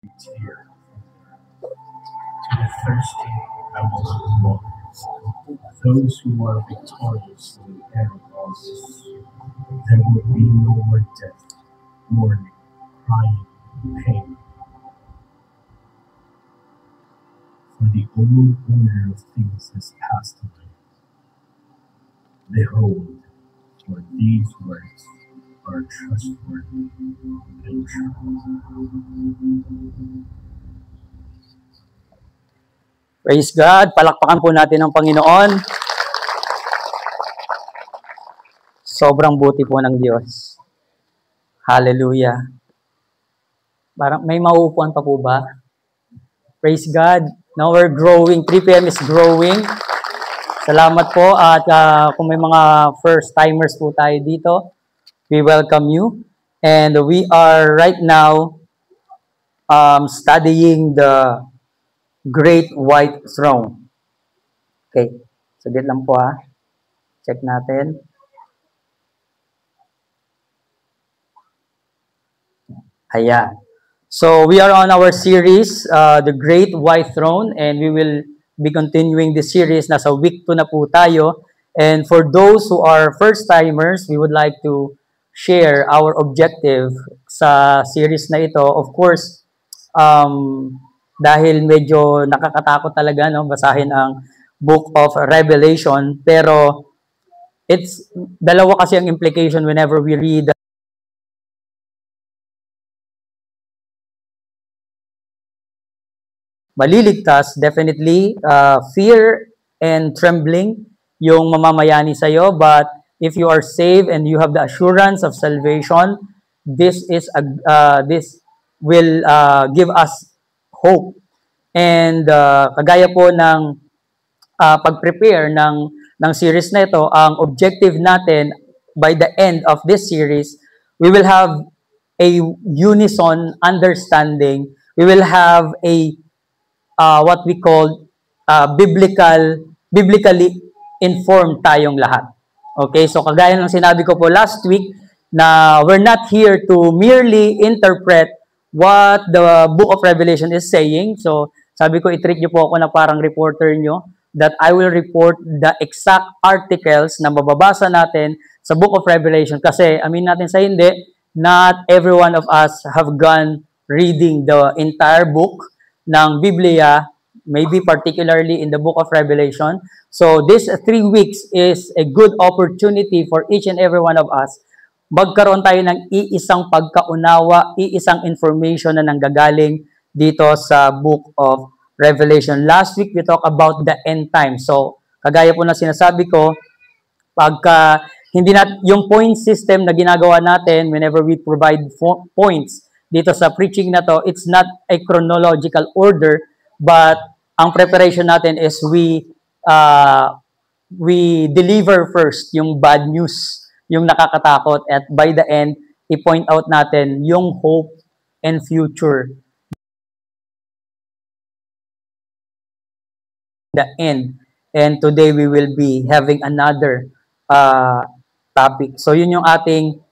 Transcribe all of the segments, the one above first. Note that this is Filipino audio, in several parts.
Here to the thirsty, I will give waters. Those who are victorious will inherit all this. There will be no more death, mourning, crying, pain. For the old order of things has passed away. Behold, for these words are trustworthy and true. Praise God. Palakpakan po natin ang Panginoon. Sobrang buti po ng Diyos. Hallelujah. Parang may mauupuan pa po ba? Praise God. Now we're growing. 3 p.m. is growing. Salamat po. At kung may mga first-timers po tayo dito, we welcome you. And we are right now studying the Great White Throne. Okay. Saglit lang po ha. Check natin. Ayan. So, we are on our series, The Great White Throne, and we will be continuing this series. Nasa week 2 na po tayo. And for those who are first-timers, we would like to share our objective sa series na ito. Of course, dahil medyo nakakatakot talaga, no, basahin ang Book of Revelation. Pero, dalawa kasi ang implication whenever we read maliligtas, definitely, fear and trembling yung mamamayani sa'yo. But if you are saved and you have the assurance of salvation, this will give us hope. And kagaya po ng pag-prepare ng series na ito, ang objective natin by the end of this series, we will have a unison understanding. We will have a what we call biblically informed tayong lahat. Okay, so kagaya ng sinabi ko po last week na we're not here to merely interpret what the Book of Revelation is saying. So sabi ko, i-treat nyo po ako na parang reporter nyo, that I will report the exact articles na mababasa natin sa Book of Revelation. Kasi amin natin sa hindi, not every one of us have gone reading the entire book ng Biblia, maybe particularly in the Book of Revelation. So this 3 weeks is a good opportunity for each and every one of us. Magkaroon tayo ng iisang pagkaunawa, iisang information na nanggagaling dito sa Book of Revelation. Last week, we talked about the end time. So, kagaya po na sinasabi ko, pagka yung point system na ginagawa natin whenever we provide points dito sa preaching na to, it's not a chronological order, but ang preparation natin is we deliver first yung bad news, yung nakakatakot, at by the end, i-point out natin yung hope and future. The end. And today we will be having another topic. So yun yung ating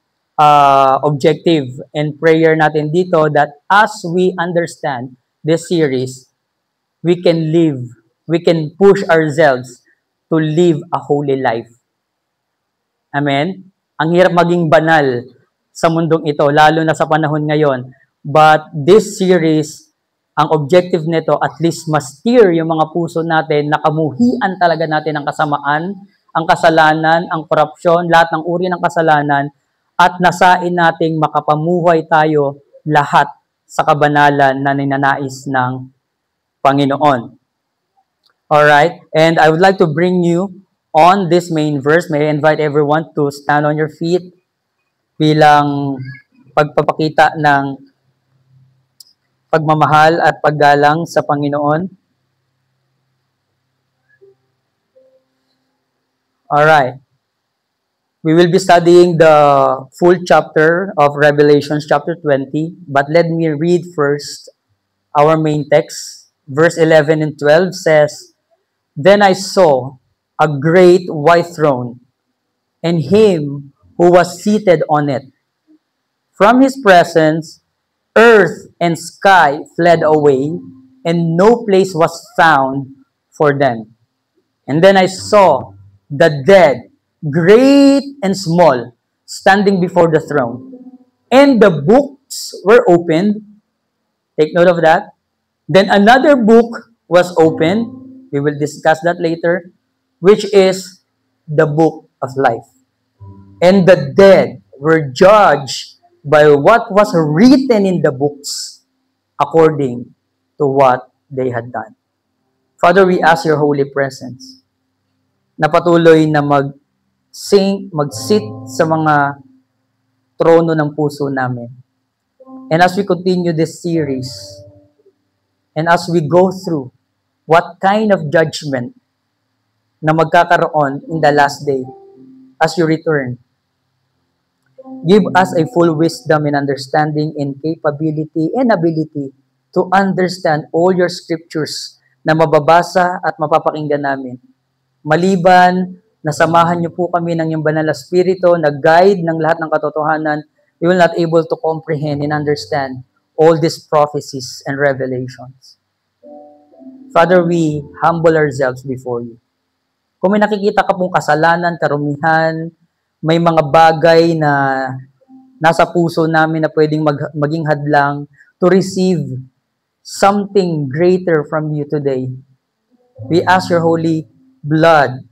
objective and prayer natin dito, that as we understand this series, we can push ourselves to live a holy life. Amen? Ang hirap maging banal sa mundong ito, lalo na sa panahon ngayon. But this series, ang objective nito, at least ma-steer yung mga puso natin, nakamuhian talaga natin ang kasamaan, ang kasalanan, ang korupsyon, lahat ng uri ng kasalanan, at nasain nating makapamuhay tayo lahat sa kabanalan na ninanais ng Panginoon. Alright? And I would like to bring you on this main verse. May I invite everyone to stand on your feet bilang pagpapakita ng pagmamahal at paggalang sa Panginoon. Alright. We will be studying the full chapter of Revelation, chapter 20. But let me read first our main text. Verse 11 and 12 says, "Then I saw a great white throne, and him who was seated on it. From his presence Earth and sky fled away, and no place was found for them. And then I saw the dead, great and small, standing before the throne. And the books were opened. Take note of that. Then another book was opened. We will discuss that later, which is the book of life. And the dead were judged by what was written in the books according to what they had done. Father, we ask your holy presence na patuloy na mag-sit sa mga trono ng puso namin. And as we continue this series, and as we go through what kind of judgment na magkakaroon in the last day as you return, give us a full wisdom and understanding and capability and ability to understand all your scriptures na mababasa at mapapakinggan namin. Maliban na samahan niyo po kami ng iyong banal na spirito na guide ng lahat ng katotohanan, we will not able to comprehend and understand all these prophecies and revelations. Father, we humble ourselves before you. Kung may nakikita ka pong kasalanan, karumihan, may mga bagay na nasa puso namin na pwedeng maging hadlang to receive something greater from you today, we ask your holy blood,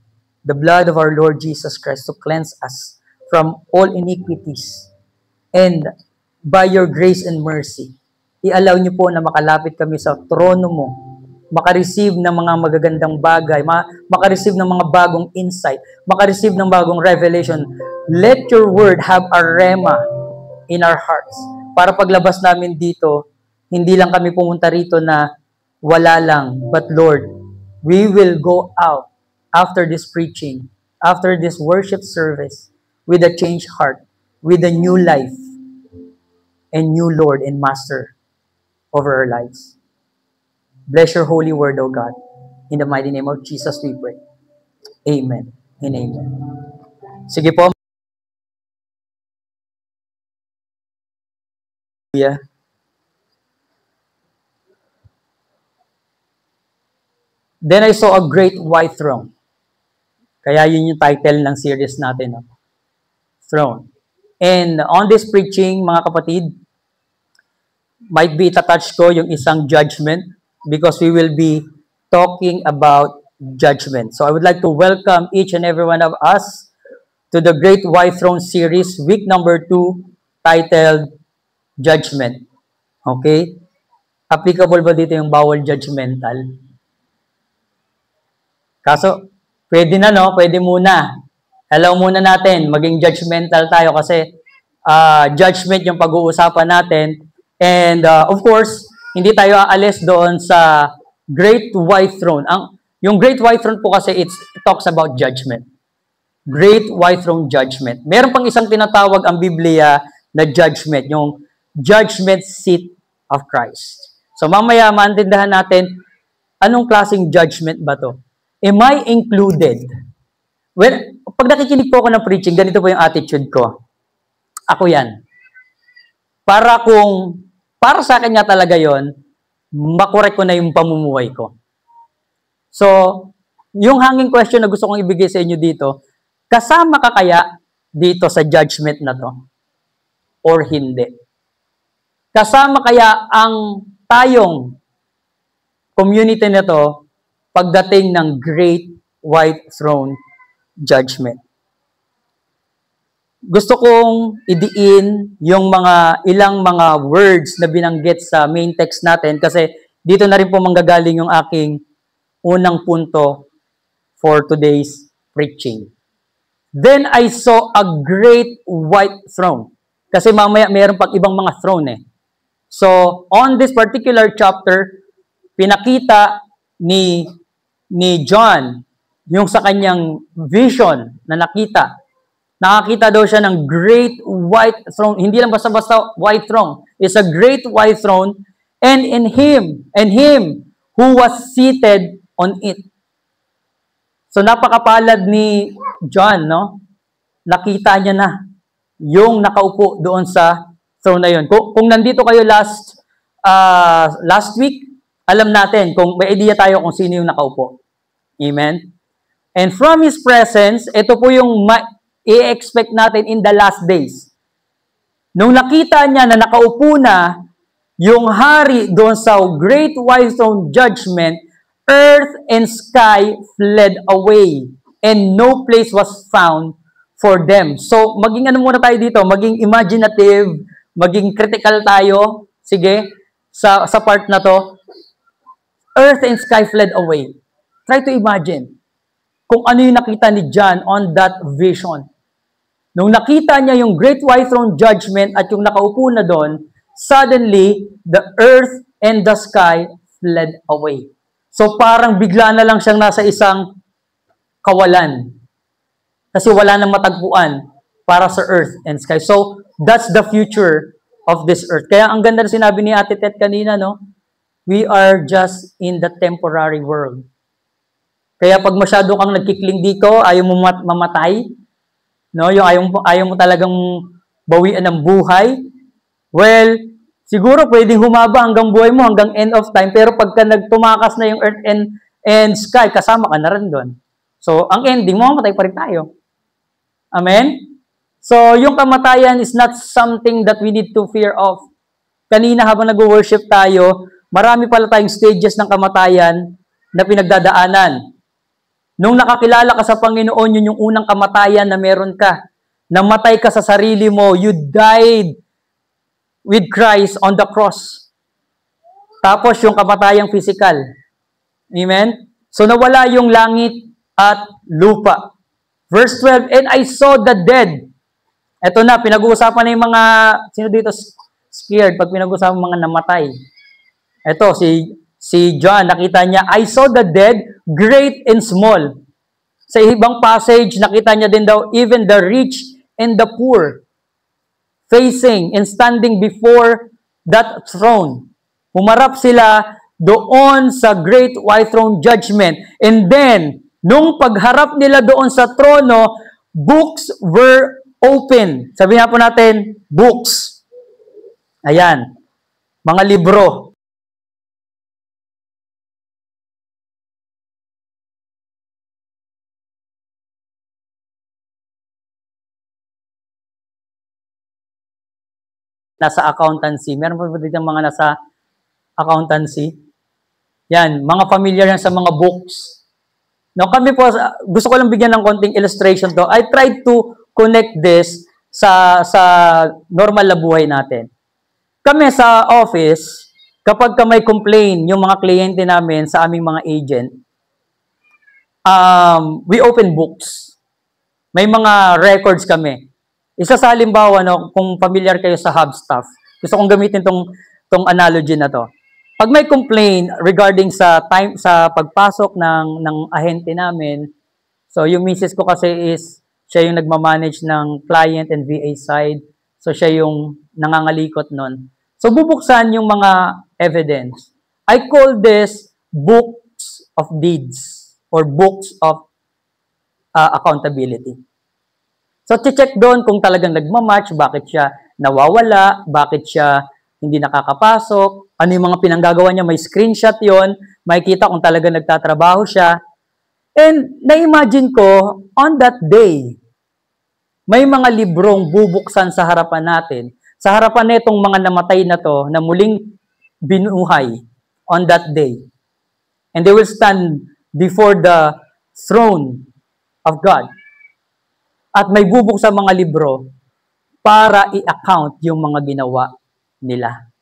the blood of our Lord Jesus Christ, to cleanse us from all iniquities. And by your grace and mercy, i-allow niyo po na makalapit kami sa trono mo, makareceive ng mga magagandang bagay, makareceive ng mga bagong insight, makareceive ng bagong revelation. Let your word have a rema in our hearts. Para paglabas namin dito, hindi lang kami pumunta rito na wala lang, but Lord, we will go out after this preaching, after this worship service, with a changed heart, with a new life, and new Lord and Master over our lives. Bless your holy word, O God. In the mighty name of Jesus we pray. Amen and amen. Sige po. Then I saw a great white throne. Kaya yun yung title ng series natin. No? Throne. And on this preaching, mga kapatid, might be itatouch ko yung isang judgment because we will be talking about judgment. So I would like to welcome each and every one of us to the Great White Throne series, week number 2, titled Judgment. Okay? Applicable ba dito yung bawal judgmental? Kaso, pwede na, no? Pwede muna. Hello muna natin. Maging judgmental tayo kasi judgment yung pag-uusapan natin. And of course, hindi tayo aalis doon sa Great White Throne. Yung Great White Throne po kasi it talks about judgment. Great White Throne judgment. Meron pang isang tinatawag ang Biblia na judgment, yung judgment seat of Christ. So mamaya maintindihan natin anong klaseng judgment ba to? Am I included? Well, pag nakikinig po ako ng preaching, ganito po yung attitude ko. Ako yan. Para sa akin nga talaga yon, makorek ko na yung pamumuhay ko. So, yung hanging question na gusto kong ibigay sa inyo dito, kasama ka kaya dito sa judgment na to? Or hindi? Kasama kaya ang tayong community na to pagdating ng Great White Throne Judgment? Gusto kong idiin yung ilang mga words na binanggit sa main text natin kasi dito na rin po manggagaling yung aking unang punto for today's preaching. Then I saw a great white throne. Kasi mamaya mayroon pang ibang mga throne eh. So, on this particular chapter, pinakita ni John yung sa kanyang vision na nakita. Nakakita daw siya ng great white throne. Hindi lang basta-basta white throne. It's a great white throne and in him who was seated on it. So napakapalad ni John, no? Nakita niya na yung nakaupo doon sa throne na yun. Kung nandito kayo last week, alam natin, kung may idea tayo kung sino yung nakaupo. Amen? And from His presence, ito po yung i-expect natin in the last days. Nung nakita niya na nakaupo na yung hari doon sa great white throne judgment, earth and sky fled away, and no place was found for them. So, maging ano muna tayo dito, maging imaginative, maging critical tayo, sige, sa part na to. Earth and sky fled away. Try to imagine kung ano yung nakita ni John on that vision. Nung nakita niya yung great white throne judgment at yung nakaupo na doon, suddenly, the earth and the sky fled away. So parang bigla na lang siyang nasa isang kawalan. Kasi wala nang matagpuan para sa earth and sky. So that's the future of this earth. Kaya ang ganda na sinabi ni Ate Tet kanina, no? We are just in the temporary world. Kaya pag masyado kang nagkikling dito, ayaw mo mamatay, no? Yung ayaw mo talagang bawian ng buhay. Well, siguro pwedeng humaba hanggang buhay mo, hanggang end of time, pero pagka nagtumakas na yung earth and sky, kasama ka na rin doon. So, ang ending, mamamatay pa rin tayo. Amen? So, yung kamatayan is not something that we need to fear of. Kanina habang nag-worship tayo, marami pala tayong stages ng kamatayan na pinagdadaanan. Nung nakakilala ka sa Panginoon, yun yung unang kamatayan na meron ka. Namatay ka sa sarili mo. You died with Christ on the cross. Tapos yung kamatayang physical. Amen? So nawala yung langit at lupa. Verse 12, and I saw the dead. Ito na, pinag-uusapan na yung mga, sino dito scared pag pinag-uusapan mga namatay? Ito, si John, nakita niya, I saw the dead, great and small. Sa ibang passage, nakita niya din daw, even the rich and the poor, facing and standing before that throne. Humarap sila doon sa great white throne judgment. And then, nung pagharap nila doon sa trono, books were open. Sabihin po natin, books. Ayan, mga libro. Nasa accountancy. Meron po ba dito mga nasa accountancy? Yan, mga familiar yan sa mga books. No, kami po, gusto ko lang bigyan ng konting illustration to. I tried to connect this sa normal na buhay natin. Kami sa office, kapag may complain yung mga kliyente namin sa aming mga agent, we open books. May mga records kami. Isa sa halimbawa, no, kung familiar kayo sa Hubstaff, gusto kong gamitin tong analogy na to. Pag may complaint regarding sa pagpasok ng ahente namin, so yung misis ko kasi siya yung nagmamanage ng client and VA side, so siya yung nangangalikot nun. So bubuksan yung mga evidence. I call this books of deeds or books of accountability. So, check doon kung talagang nagmamatch, bakit siya nawawala, bakit siya hindi nakakapasok, ano yung mga pinanggagawa niya, may screenshot yon, makikita kung talagang nagtatrabaho siya. And na-imagine ko, on that day, may mga librong bubuksan sa harapan natin, sa harapan nitong mga namatay na to, na muling binuhay on that day. And they will stand before the throne of God. At may bubuksan mga libro para i-account yung mga ginawa nila.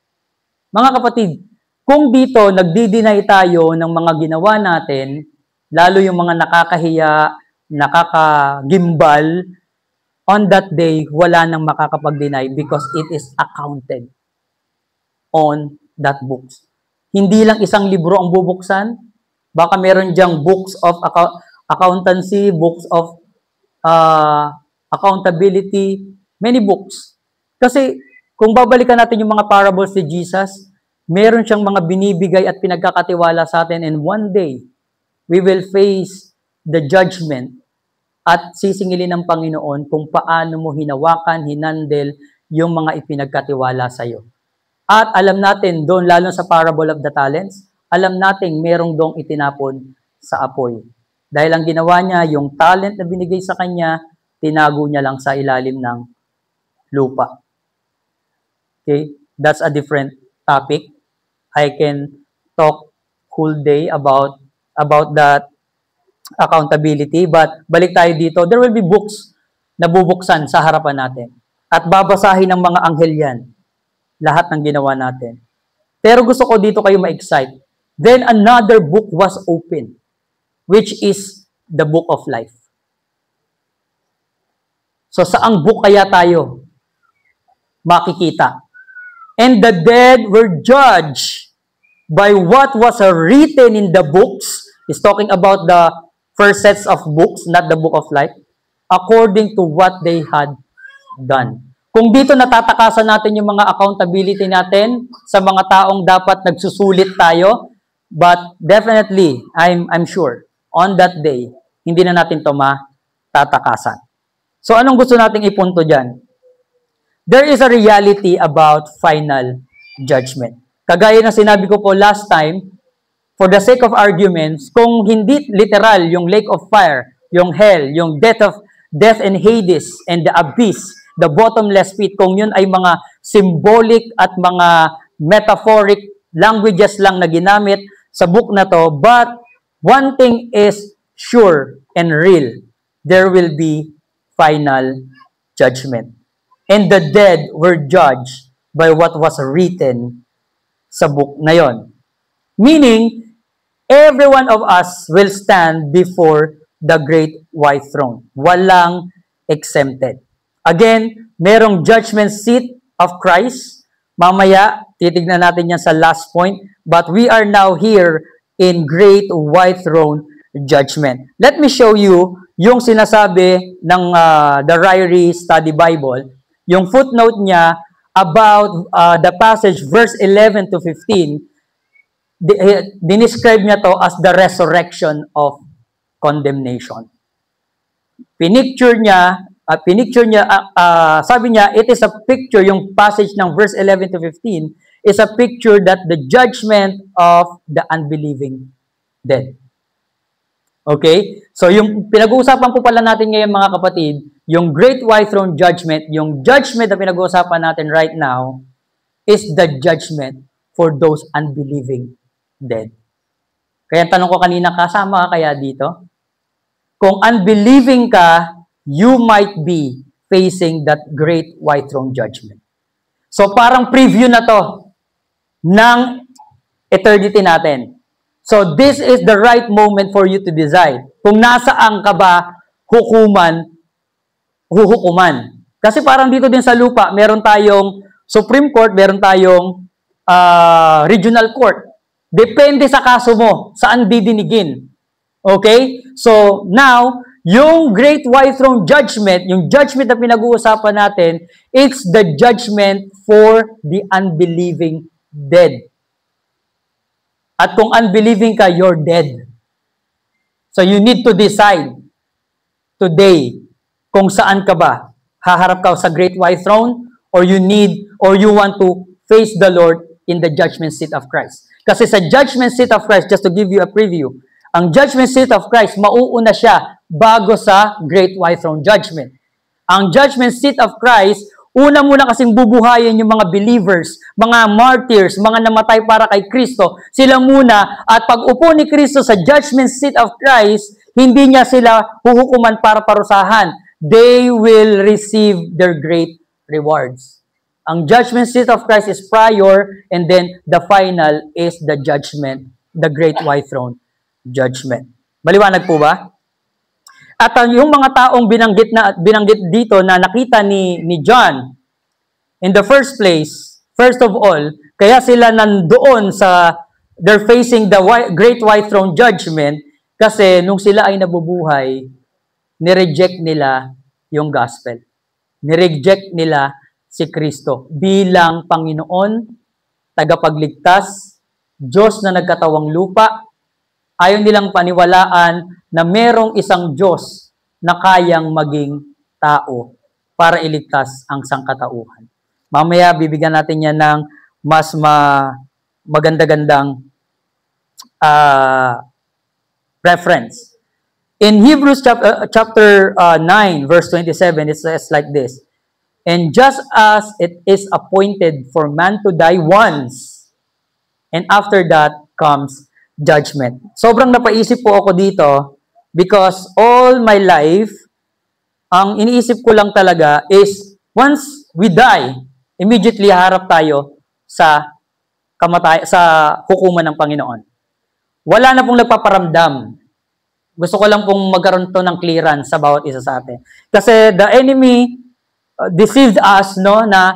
Mga kapatid, kung dito nagdi-deny tayo ng mga ginawa natin, lalo yung mga nakakahiya, nakakagimbal, on that day, wala nang makakapag-deny because it is accounted on that books. Hindi lang isang libro ang bubuksan, baka meron diyang books of accountancy, books of accountability, many books. Kasi kung babalikan natin yung mga parables ni Jesus, meron siyang mga binibigay at pinagkakatiwala sa atin, and one day, we will face the judgment at sisingilin ng Panginoon kung paano mo hinawakan, hinandle yung mga ipinagkatiwala sa iyo. At alam natin doon, lalo sa parable of the talents, alam natin merong doong itinapon sa apoy. Dahil ang ginawa niya, yung talent na binigay sa kanya, tinago niya lang sa ilalim ng lupa. Okay? That's a different topic. I can talk whole day about that accountability. But balik tayo dito, there will be books na bubuksan sa harapan natin. At babasahin ng mga anghel yan. Lahat ng ginawa natin. Pero gusto ko dito kayo ma-excite. Then another book was opened, which is the book of life. So saang book kaya tayo makikita? And the dead were judged by what was written in the books. He's talking about the first sets of books, not the book of life, according to what they had done. Kung dito natatakasan natin yung mga accountability natin sa mga taong dapat nagsusulit tayo, but definitely, I'm sure, on that day, hindi na natin ito matatakasan. So anong gusto nating ipunto dyan? There is a reality about final judgment. Kagaya na sinabi ko po last time, for the sake of arguments, kung hindi literal yung lake of fire, yung hell, yung death and Hades, and the abyss, the bottomless pit, kung yun ay mga symbolic at mga metaphoric languages lang na ginamit sa book na to, but one thing is sure and real. There will be final judgment. And the dead were judged by what was written sa book na yon. Meaning, every one of us will stand before the great white throne. Walang exempted. Again, merong judgment seat of Christ. Mamaya, titignan natin yan sa last point. But we are now here in great white throne judgment. Let me show you yung sinasabi ng the Ryrie Study Bible, yung footnote niya about the passage verse 11 to 15, dinescribe niya to as the resurrection of condemnation. Pinicture niya, sabi niya, it is a picture, yung passage ng verse 11 to 15, is a picture that the judgment of the unbelieving dead. Okay? So, yung pinag-uusapan po pala natin ngayon mga kapatid, yung Great White Throne Judgment, yung judgment na pinag-uusapan natin right now, is the judgment for those unbelieving dead. Kaya tanong ko kanina, kasama ka kaya dito? Kung unbelieving ka, you might be facing that Great White Throne Judgment. So, parang preview na to ng eternity natin. So, this is the right moment for you to decide kung nasaan ka ba hukuman. Kasi parang dito din sa lupa, meron tayong Supreme Court, meron tayong Regional Court. Depende sa kaso mo, saan didinigin. Okay? So, now, yung Great White Throne Judgment, yung judgment na pinag-uusapan natin, it's the judgment for the unbelieving dead. At kung unbelieving ka, you're dead. So you need to decide today kung saan ka ba. Haharap ka sa Great White Throne or you want to face the Lord in the judgment seat of Christ. Kasi sa judgment seat of Christ, just to give you a preview, ang judgment seat of Christ, mauuna siya bago sa Great White Throne Judgment. Ang judgment seat of Christ, una muna kasing bubuhayin yung mga believers, mga martyrs, mga namatay para kay Kristo. Sila muna, at pag upo ni Kristo sa judgment seat of Christ, hindi niya sila huhukuman para parusahan. They will receive their great rewards. Ang judgment seat of Christ is prior, and then the final is the judgment, the Great White Throne Judgment. Maliwanag po ba? At yung mga taong binanggit dito na nakita ni John, in the first place, first of all, kaya sila nandoon they're facing the Great White Throne Judgment kasi nung sila ay nabubuhay, nireject nila yung gospel. Nireject nila si Kristo bilang Panginoon, tagapagligtas, Diyos na nagkatawang lupa. Ayaw nilang paniwalaan na merong isang Diyos na kayang maging tao para iligtas ang sangkatauhan. Mamaya, bibigyan natin yan ng mas maganda-gandang reference. In Hebrews chapter 9, verse 27, it says like this, "And just as it is appointed for man to die once, and after that comes judgment." Sobrang napaisip po ako dito because all my life, ang iniisip ko lang talaga is once we die, immediately harap tayo sa hukuman ng Panginoon. Wala na pong nagpaparamdam. Gusto ko lang pong magkaroon to ng clearance sa bawat isa sa atin. Kasi the enemy deceived us, no, na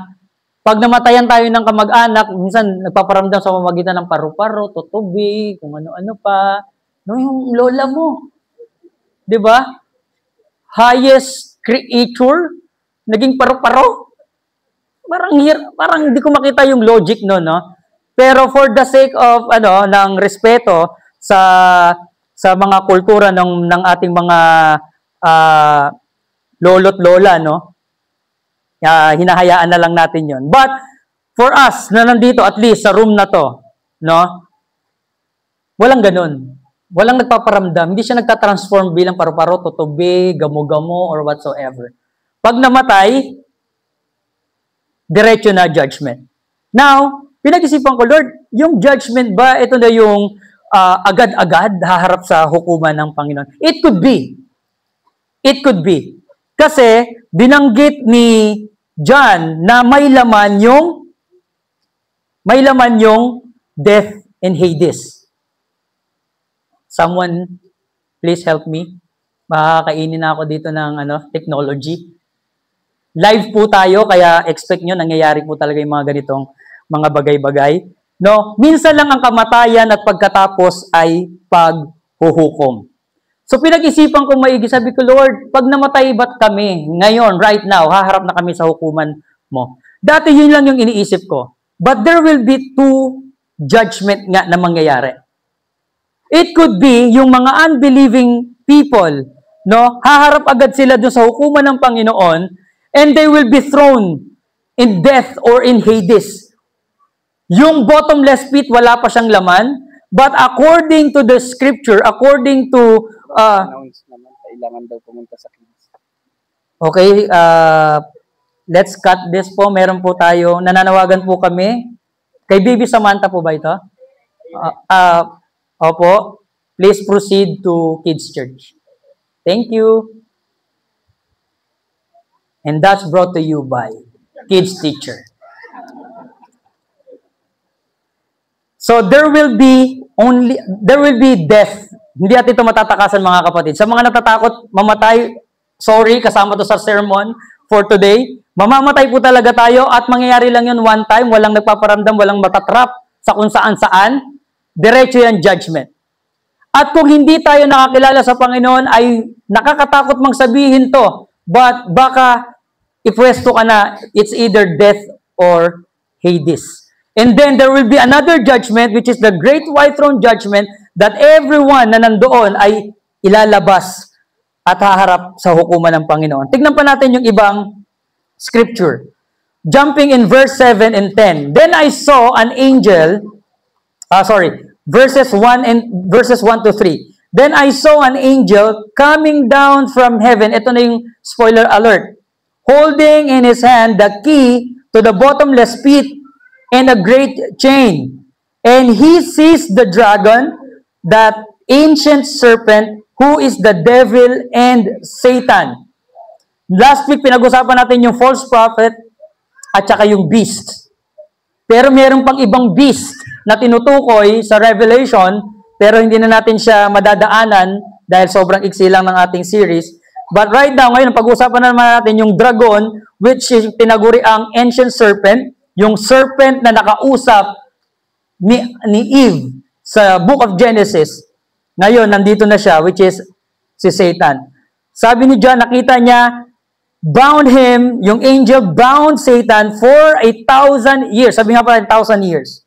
pag namatayan tayo ng kamag-anak, minsan nagpaparamdam sa pamamagitan ng paru-paro, tutubi, kung ano-ano pa. No, yung lola mo. 'Di ba? Highest creature, naging paru-paro. Parang hindi ko makita yung logic no. Pero for the sake of ng respeto sa mga kultura ng ating mga lolo't lola, no? Hinahayaan na lang natin yon. But for us na nandito at least sa room na to, no? Walang ganun. Walang nagpaparamdam. Hindi siya nagtatransform bilang paru-paro, tutubi, gamo-gamo, or whatsoever. Pag namatay, diretso na judgment. Now, pinag-isipan ko, Lord, yung judgment ba, ito na yung agad-agad haharap sa hukuman ng Panginoon? It could be. It could be. Kasi, binanggit ni John na may laman yung death and Hades. Someone, please help me. Makakainin na ako dito ng technology. Live po tayo, kaya expect nyo, nangyayari po talaga yung mga ganitong mga bagay-bagay. No, minsan lang ang kamatayan at pagkatapos ay paghuhukom. So pinag-isipan ko maigi, sabi ko, Lord, pag namatay ba't kami ngayon, right now, haharap na kami sa hukuman mo? Dati yun lang yung iniisip ko. But there will be two judgment nga na mangyayari. It could be yung mga unbelieving people, no, haharap agad sila doon sa hukuman ng Panginoon and they will be thrown in death or in Hades. Yung bottomless pit, wala pa siyang laman. But according to the scripture, according to... kailangan daw pumunta sa kids. Okay, let's cut this po. Meron po tayo, nananawagan po kami. Kay Baby Samantha po ba ito? Opo. Please proceed to Kids Church. Thank you. And that's brought to you by Kids Teacher. So there will be death. Hindi natin ito matatakasan, mga kapatid. Sa mga natatakot mamatay, sorry, kasama to sa sermon for today. Mamamatay po talaga tayo at mangyayari lang yun one time, walang nagpaparamdam, walang matatrap sa kung saan-saan. Diretso yan judgment. At kung hindi tayo nakakilala sa Panginoon, ay nakakatakot mang sabihin to. But baka ipwesto ka na, it's either death or Hades. And then there will be another judgment, which is the great white throne judgment, that everyone na nandoon ay ilalabas at haharap sa hukuman ng Panginoon. Tignan pa natin yung ibang scripture. Jumping in verse 7 and 10. Then I saw an angel, verses 1 to 3. Then I saw an angel coming down from heaven. Ito na yung spoiler alert. Holding in his hand the key to the bottomless pit and a great chain. And he seized the dragon, that ancient serpent, who is the devil and Satan. Last week, pinag-usapan natin yung false prophet at saka yung beast. Pero meron pang ibang beast na tinutukoy sa Revelation, pero hindi na natin siya madadaanan dahil sobrang iksi lang ng ating series. But right now, ngayon, pag-usapan na naman natin yung dragon, which is tinaguri ang ancient serpent, yung serpent na nakausap ni Eve sa Book of Genesis. Ngayon, nandito na siya, which is si Satan. Sabi ni John, nakita niya, bound him, yung angel bound Satan for 1,000 years. Sabi nga pala, 1,000 years.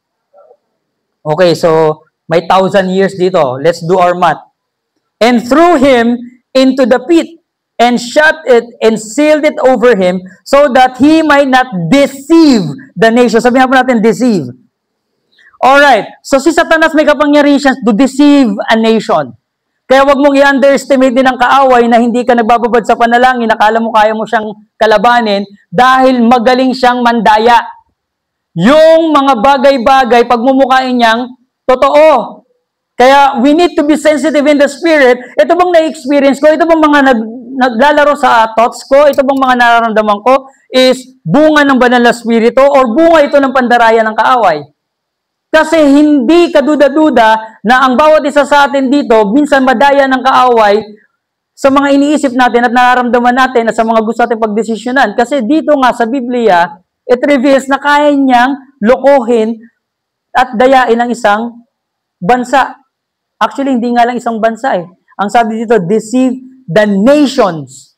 Okay, so may 1,000 years dito. Let's do our math. And threw him into the pit. and shut it and sealed it over him so that he might not deceive the nation. Sabihin po natin, deceive. Alright, so si Satanas may kapangyarihan siya to deceive a nation. Kaya wag mong i-underestimate din ang kaaway na hindi ka nagbababad sa panalangin, nakala mo kaya mo siyang kalabanin dahil magaling siyang mandaya. Yung mga bagay-bagay, pagmumukain niyang, totoo. Kaya we need to be sensitive in the spirit. Ito bang na-experience ko? Ito bang mga naglalaro sa thoughts ko? Ito bang mga nararamdaman ko? Is bunga ng banal na spirito or bunga ito ng pandaraya ng kaaway? Kasi hindi kaduda-duda na ang bawat isa sa atin dito, minsan madaya ng kaaway sa mga iniisip natin at nararamdaman natin at sa mga gusto natin pagdesisyonan. Kasi dito nga sa Biblia, it reveals na kaya niyang lokohin at dayain ang isang bansa. Actually, hindi nga lang isang bansa eh. Ang sabi dito, deceive the nations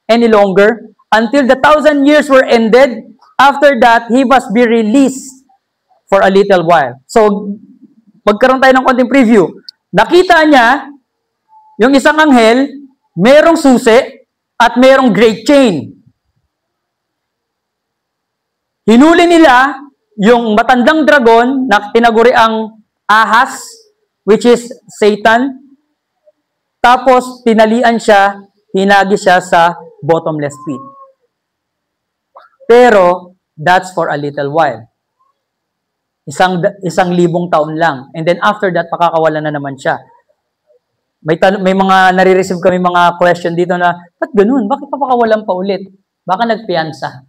any longer until the 1,000 years were ended. After that, he must be released for a little while. So, magkaroon tayo ng konting preview. Nakita niya, yung isang anghel, merong susi, at merong great chain. Hinuli nila yung matandang dragon na tinaguri ang ahas, which is Satan. Tapos, tinalian siya, hinagi siya sa bottomless pit. Pero, that's for a little while. Isang libong taon lang. And then after that, pakakawalan na naman siya. May mga nare-receive kami mga question dito na, ba't ganun? Bakit papakawalan pa ulit? Baka nagpiyansa.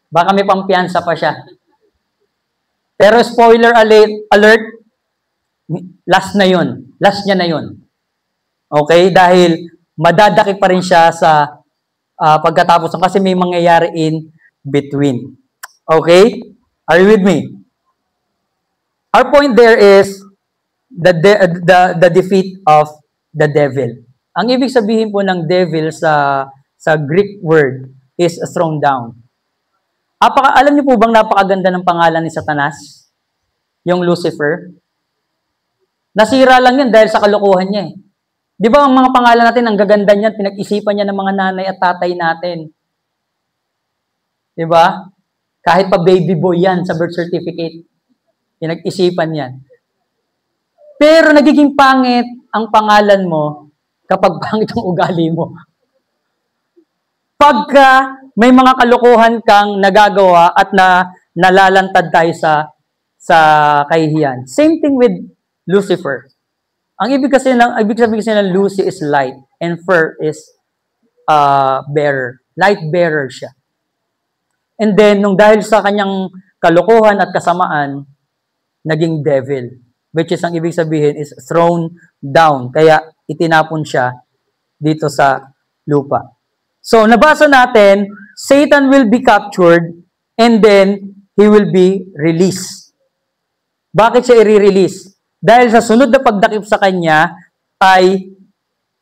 Baka may pampiyansa pa siya. Pero spoiler alert, last na yun. Last niya na yun. Okay? Dahil madadakip pa rin siya sa pagkatapos kasi may mangyayari in between. Okay? Are you with me? Our point there is the defeat of the devil. Ang ibig sabihin po ng devil sa Greek word is thrown down. Alam niyo po bang napakaganda ng pangalan ni Satanas? Yung Lucifer? Nasira lang yan dahil sa kalokohan niya eh. Di ba ang mga pangalan natin, ang gaganda niyan, pinag-isipan niya ng mga nanay at tatay natin. Di ba? Kahit pa baby boy yan sa birth certificate, pinag-isipan yan. Pero nagiging pangit ang pangalan mo kapag pangit ang ugali mo. Pagka may mga kalokohan kang nagagawa at nalalantad tayo sa kahihiyan. Same thing with Lucifer. Ang ibig sabihin kasi ng Lucy is light and Fer is bearer. Light bearer siya. And then, dahil sa kanyang kalokohan at kasamaan, naging devil. Which is, ang ibig sabihin is thrown down. Kaya, itinapon siya dito sa lupa. So, nabasa natin, Satan will be captured and then, he will be released. Bakit siya i-release? Dahil sa sunod na pagdakip sa kanya, ay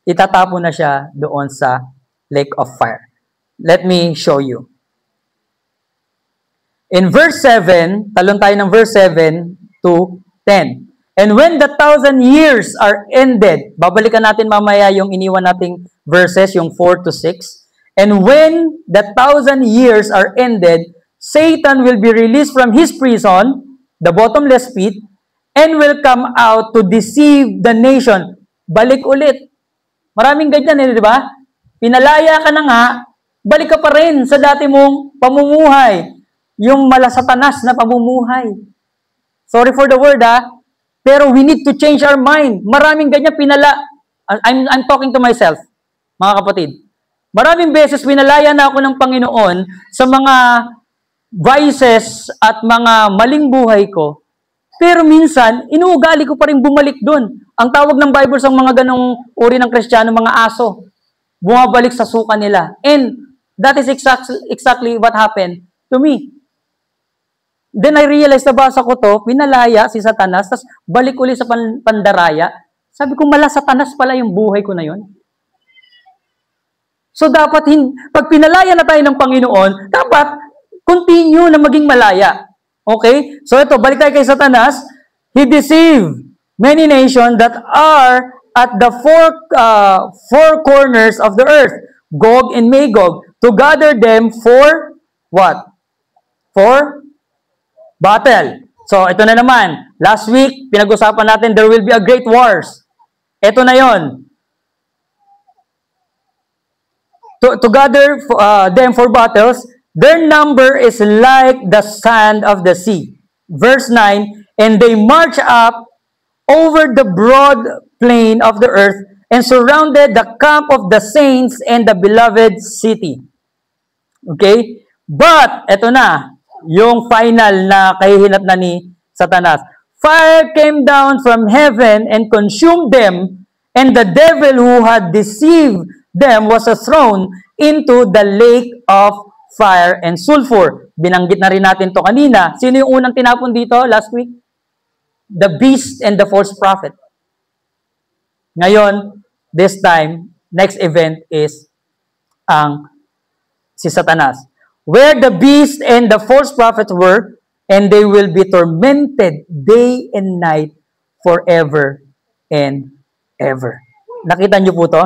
itatapon na siya doon sa lake of fire. Let me show you. In verse 7, talon tayo ng verse 7 to 10. And when the 1,000 years are ended, babalikan natin mamaya yung iniwan nating verses, yung 4 to 6. And when the 1,000 years are ended, Satan will be released from his prison, the bottomless pit, and will come out to deceive the nation. Balik ulit. Maraming ganyan di ba? Pinalaya ka na nga, balik ka pa rin sa dati mong pamumuhay. Yung malasatanas na pamumuhay. Sorry for the word, pero we need to change our mind. Maraming ganyan I'm talking to myself, mga kapatid. Maraming beses pinalaya na ako ng Panginoon sa mga vices at mga maling buhay ko. Pero minsan, inuugali ko pa rin bumalik doon. Ang tawag ng Bible sa mga ganong uri ng Kristiyano, mga aso. Bumabalik sa suka nila. And that is exactly what happened to me. Then I realized, nabasa ko to, pinalaya si Satanas, tapos balik uli sa pandaraya. Sabi ko, Satanas pala yung buhay ko na yun. So dapat, pag pinalaya na tayo ng Panginoon, dapat continue na maging malaya. Okay? So ito, balik tayo kay Satanas. He deceived many nations that are at the four corners of the earth, Gog and Magog, to gather them for what? For battle. So, ito na naman. Last week, pinag-usapan natin, there will be a great wars. Ito na yon. To gather them for battles, their number is like the sand of the sea. Verse 9, and they march up over the broad plain of the earth and surrounded the camp of the saints and the beloved city. Okay? But, eto na, yung final na kahihinat na ni Satanas. Fire came down from heaven and consumed them, and the devil who had deceived them was thrown into the lake of fire and sulfur. Binanggit na rin natin to kanina. Sino yung unang tinapon dito last week? The beast and the false prophet. Ngayon, this time, next event is si Satanas. Where the beast and the false prophet were, and they will be tormented day and night forever and ever. Nakita niyo po to?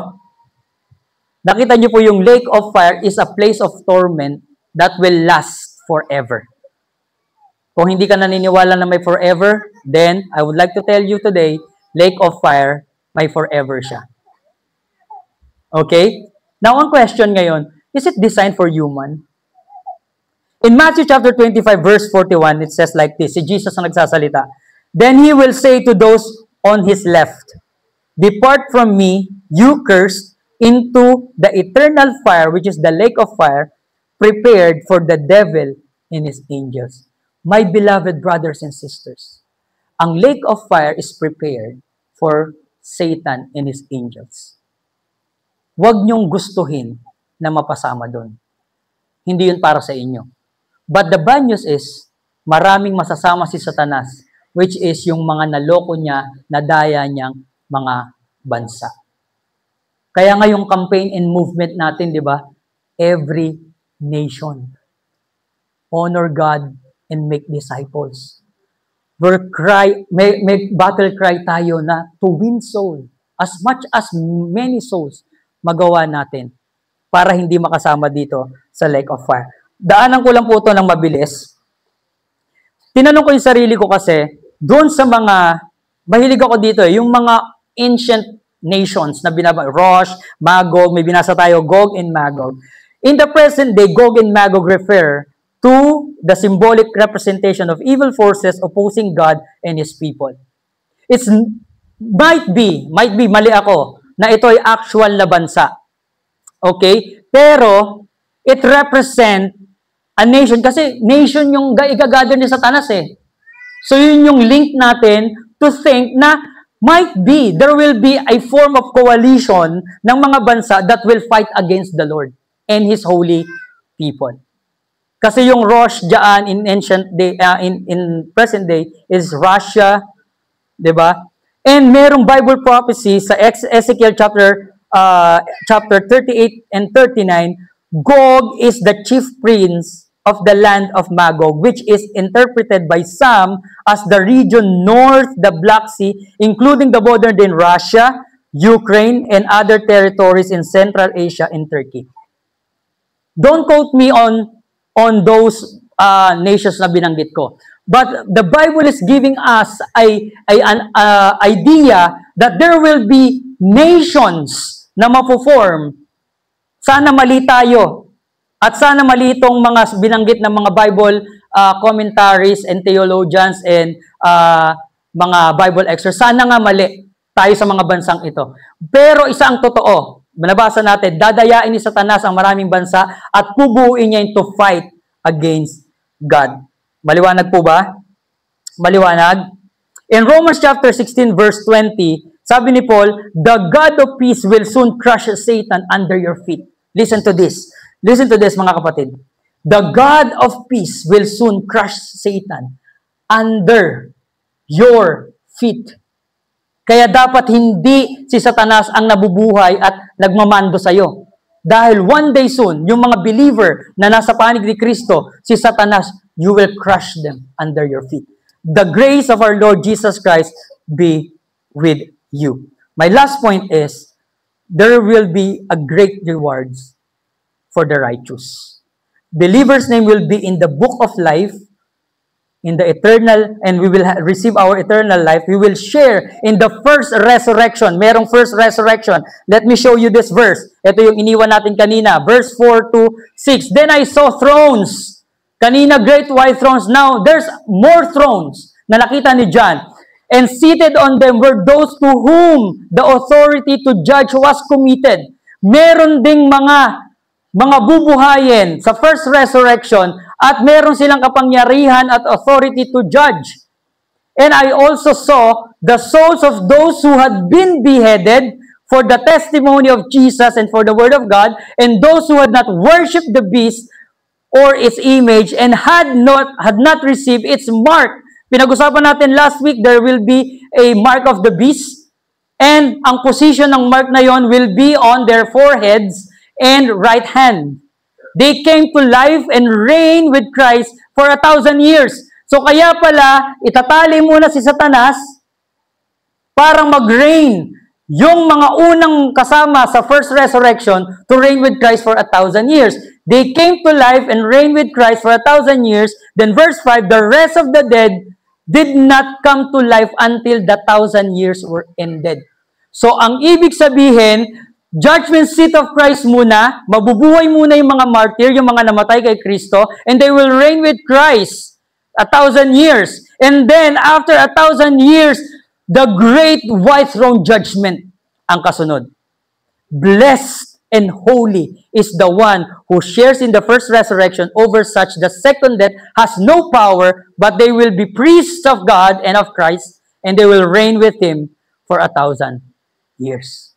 Nakita niyo po yung lake of fire is a place of torment that will last forever. Kung hindi ka naniniwala na may forever, then I would like to tell you today, lake of fire, may forever siya. Okay? Now, ang question ngayon, is it designed for human? In Matthew chapter 25, verse 41, it says like this, si Jesus ang nagsasalita, then he will say to those on his left, depart from me, you cursed, into the eternal fire, which is the lake of fire, prepared for the devil and his angels. My beloved brothers and sisters, ang lake of fire is prepared for Satan and his angels. Huwag niyong gustuhin na mapasama doon. Hindi yun para sa inyo. But the bad news is, maraming masasama si Satanas, which is yung mga naloko niya, nadaya niyang mga bansa. Kaya nga yung campaign and movement natin, di ba? Every nation. Honor God and make disciples. May battle cry tayo na to win soul. As much as many souls magawa natin para hindi makasama dito sa lake of fire. Daanan ko lang po ito ng mabilis. Tinanong ko yung sarili ko kasi, doon sa mga, mahilig ako dito yung mga ancient nations na Rosh, Magog, may binasa tayo, Gog and Magog. In the present day, Gog and Magog refer to the symbolic representation of evil forces opposing God and His people. It might be, mali ako, na ito ay actual na bansa. Okay? Pero, it represent a nation. Kasi nation yung igagather ni Satanas eh. So, yun yung link natin to think na might be, there will be a form of coalition ng mga bansa that will fight against the Lord and His holy people. Kasi yung Rosh dyan in ancient day, in present day is Russia, di ba? And merong Bible prophecy sa Ezekiel chapter 38 and 39, Gog is the chief prince of the land of Magog, which is interpreted by some as the region north the Black Sea, including the border in Russia, Ukraine, and other territories in Central Asia and Turkey. Don't quote me on those nations na binanggit ko. But the Bible is giving us an idea that there will be nations na mapo-form. Sana mali tayo. At sana mali itong mga binanggit ng mga Bible commentaries and theologians and mga Bible experts. Sana nga mali tayo sa mga bansang ito. Pero isa ang totoo. Nabasa natin, dadayain ni Satanas ang maraming bansa at pubuuin niya to fight against God. Maliwanag po ba? Maliwanag? In Romans chapter 16 verse 20, sabi ni Paul, the God of peace will soon crush Satan under your feet. Listen to this. Listen to this, mga kapatid. The God of peace will soon crush Satan under your feet. Kaya dapat hindi si Satanas ang nabubuhay at nagmamando sa'yo. Dahil one day soon, yung mga believer na nasa panig ni Kristo, si Satanas, you will crush them under your feet. The grace of our Lord Jesus Christ be with you. My last point is, there will be a great rewards for the righteous. Believers' name will be in the book of life, in the eternal, and we will receive our eternal life. We will share in the first resurrection. Merong first resurrection. Let me show you this verse. Ito yung iniwan natin kanina. Verse 4 to 6. Then I saw thrones. Kanina, great white thrones. Now, there's more thrones na nakita ni John. And seated on them were those to whom the authority to judge was committed. Meron ding mga bubuhayin sa first resurrection at meron silang kapangyarihan at authority to judge. And I also saw the souls of those who had been beheaded for the testimony of Jesus and for the word of God, and those who had not worshipped the beast or its image and had not received its mark. Pinag-usapan natin last week, there will be a mark of the beast, and ang position ng mark na yon will be on their foreheads and right hand. They came to life and reign with Christ for 1,000 years. So kaya pala, itatali muna si Satanas para mag-reign yung mga unang kasama sa first resurrection to reign with Christ for 1,000 years. They came to life and reigned with Christ for 1,000 years. Then verse 5, the rest of the dead did not come to life until the 1,000 years were ended. So, ang ibig sabihin, judgment seat of Christ muna, mabubuhay muna yung mga martyr, yung mga namatay kay Kristo, and they will reign with Christ 1,000 years. And then, after 1,000 years, the great white throne judgment ang kasunod. Blessed and holy is the one who shares in the first resurrection. Over such, the second death has no power, but they will be priests of God and of Christ, and they will reign with Him for 1,000 years.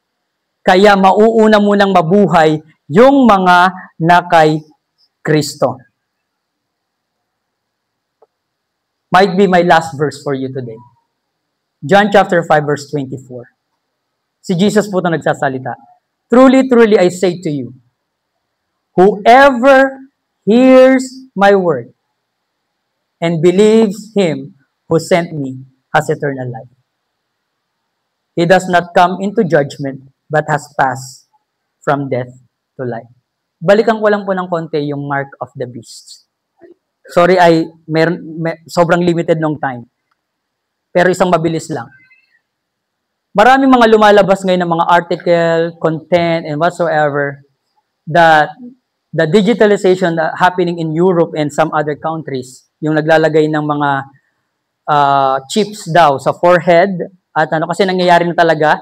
Kaya mauuna munang mabuhay yung mga nakay Kristo. Might be my last verse for you today. John chapter 5 verse 24. Si Jesus po ito nagsasalita. Truly, truly, I say to you, whoever hears my word and believes Him who sent me has eternal life. He does not come into judgment, but has passed from death to life. Balikan ko lang po ng konti yung mark of the beast. Sorry, sobrang limited nung time. Pero isang mabilis lang. Maraming mga lumalabas ngayon ng mga article, content, and whatsoever that the digitalization happening in Europe and some other countries, yung naglalagay ng mga chips daw sa forehead, at kasi nangyayari na talaga.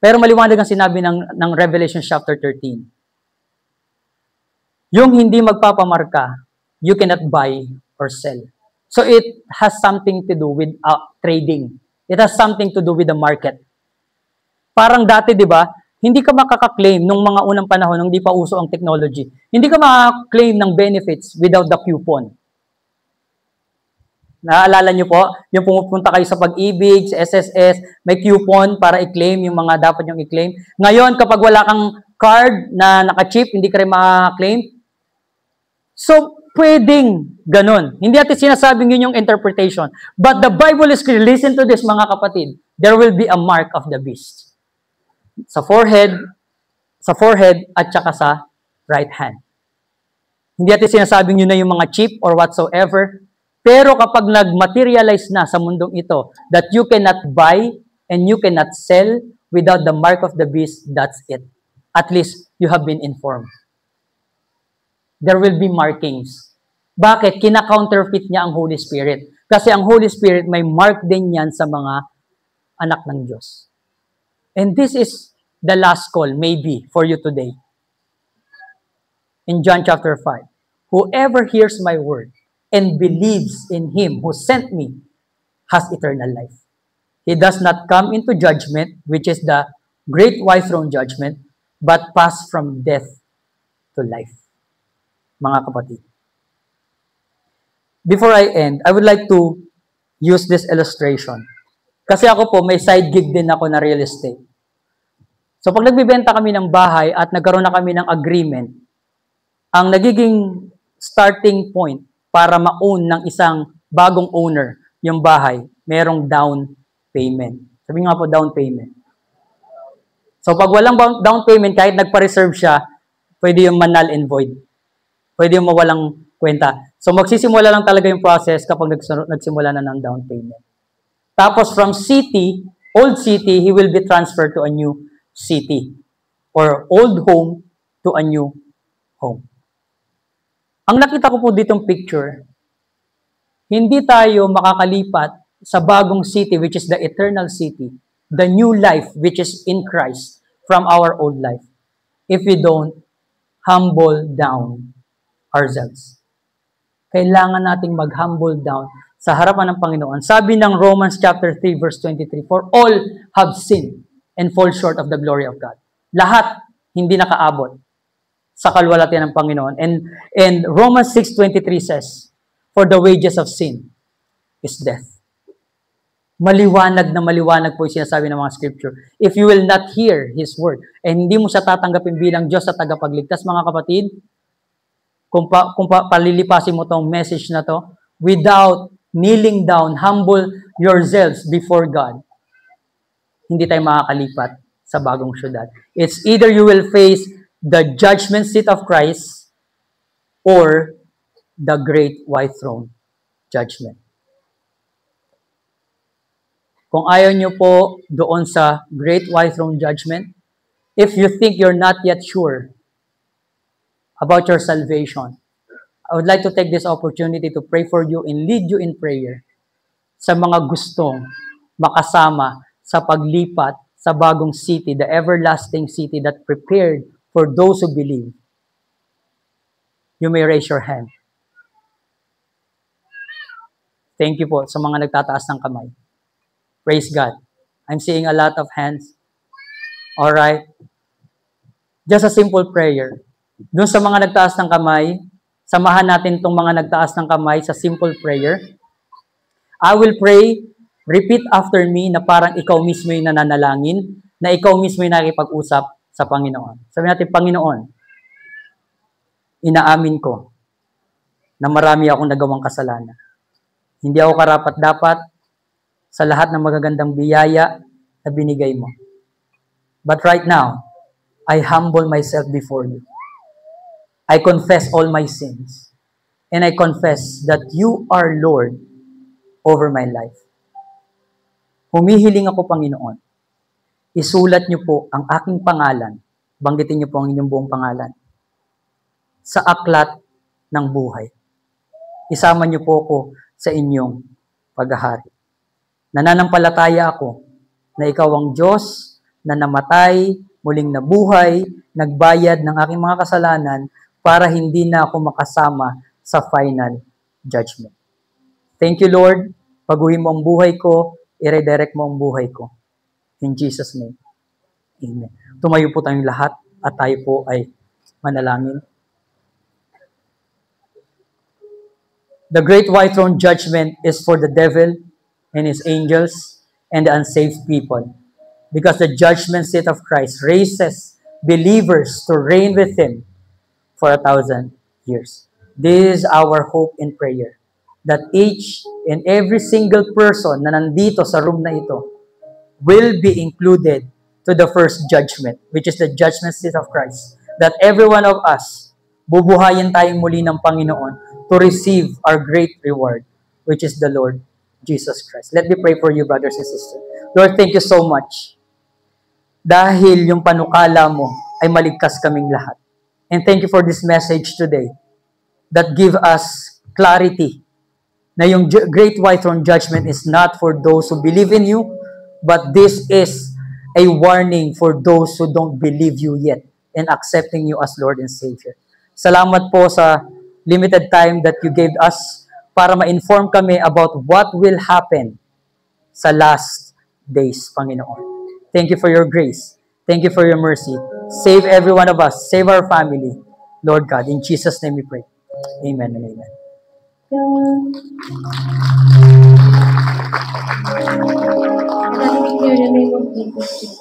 Pero maliwanag ang sinabi ng Revelation chapter 13. Yung hindi magpapamarka, you cannot buy or sell. So it has something to do with trading. It has something to do with the market. Parang dati, di ba, hindi ka makaka-claim nung mga unang panahon, nung hindi pa uso ang technology, hindi ka makaka-claim ng benefits without the coupon. Naaalala nyo po, yung pumupunta kayo sa Pag-ibig, sa SSS, may coupon para i-claim yung mga dapat yung i-claim. Ngayon, kapag wala kang card na naka-chip, hindi ka rin makaka-claim. So, pwedeng ganun. Hindi natin sinasabing yun yung interpretation. But the Bible is clear. Listen to this, mga kapatid. There will be a mark of the beast. Sa forehead at saka sa right hand. Hindi natin sinasabing yun na yung mga chip or whatsoever. Pero kapag nag-materialize na sa mundong ito, that you cannot buy and you cannot sell without the mark of the beast, that's it. At least you have been informed. There will be markings. Bakit? Kina-counterfeit niya ang Holy Spirit. Kasi ang Holy Spirit may mark din yan sa mga anak ng Diyos. And this is the last call, maybe, for you today. In John chapter 5, whoever hears my word and believes in Him who sent me has eternal life. He does not come into judgment, which is the great white throne judgment, but pass from death to life. Mga kapatid. Before I end, I would like to use this illustration. Kasi ako po, may side gig din ako na real estate. So pag nagbibenta kami ng bahay at nagkaroon na kami ng agreement, ang nagiging starting point para ma-own ng isang bagong owner yung bahay, merong down payment. Sabi nga po, down payment. So pag walang down payment, kahit nagpa-reserve siya, pwede yung null and void. Pwede yung mawalang kwenta. So magsisimula lang talaga yung process kapag nagsimula na ng down payment. Tapos from city, old city, he will be transferred to a new city. Or old home to a new home. Ang nakita ko po ditong picture, hindi tayo makakalipat sa bagong city, which is the eternal city, the new life, which is in Christ, from our old life, if we don't humble down ourselves. Kailangan nating mag-humble down sa harapan ng Panginoon. Sabi ng Romans chapter 3, verse 23, for all have sinned and fall short of the glory of God. Lahat hindi nakaabot sa kalwalhatian ng Panginoon. And Romans 6:23 says, for the wages of sin is death. Maliwanag na maliwanag po yung sinasabi ng mga scripture. If you will not hear His word, and hindi mo siya tatanggapin bilang Diyos sa tagapagligtas, mga kapatid, kung palilipasin mo tong message na to, without kneeling down, humble yourselves before God, hindi tayo makakalipat sa bagong syudad. It's either you will face the judgment seat of Christ or the great white throne judgment. Kung ayaw nyo po doon sa great white throne judgment, if you think you're not yet sure about your salvation, I would like to take this opportunity to pray for you and lead you in prayer sa mga gustong makasama sa paglipat sa bagong city, the everlasting city that prepared for those who believe. You may raise your hand. Thank you po sa mga nagtataas ng kamay. Praise God. I'm seeing a lot of hands. All right. Just a simple prayer. Doon sa mga nagtaas ng kamay, samahan natin itong mga nagtaas ng kamay sa simple prayer. I will pray, repeat after me na parang ikaw mismo yung nananalangin, na ikaw mismo yung nakikipag-usap sa Panginoon. Sabi natin, Panginoon, inaamin ko na marami akong nagawang kasalanan. Hindi ako karapat-dapat sa lahat ng magagandang biyaya na binigay mo. But right now, I humble myself before you. I confess all my sins. And I confess that you are Lord over my life. Humihiling ako, Panginoon. Isulat niyo po ang aking pangalan. Banggitin niyo po ang inyong buong pangalan. Sa aklat ng buhay. Isama niyo po ako sa inyong paghahari. Nananampalataya ako na ikaw ang Diyos na namatay, muling nabuhay, nagbayad ng aking mga kasalanan para hindi na ako makasama sa final judgment. Thank you, Lord. Paguhin mo ang buhay ko, i-redirect mo ang buhay ko. In Jesus' name. Amen. Tumayo po tayong lahat at tayo po ay manalangin. The great white throne judgment is for the devil and his angels and the unsaved people. Because the judgment seat of Christ raises believers to reign with Him for 1,000 years. This is our hope and prayer. That each and every single person na nandito sa room na ito will be included to the first judgment, which is the judgment seat of Christ. That every one of us, bubuhayin tayong muli ng Panginoon to receive our great reward, which is the Lord Jesus Christ. Let me pray for you, brothers and sisters. Lord, thank you so much. Dahil yung panukala mo ay maligtas kaming lahat. And thank you for this message today that give us clarity na yung great white throne judgment is not for those who believe in you, but this is a warning for those who don't believe you yet and accepting you as Lord and Savior. Salamat po sa limited time that you gave us para ma-inform kami about what will happen sa last days, Panginoon. Thank you for your grace. Thank you for your mercy. Save every one of us. Save our family. Lord God, in Jesus' name we pray. Amen and amen. Let me hear the name of Jesus.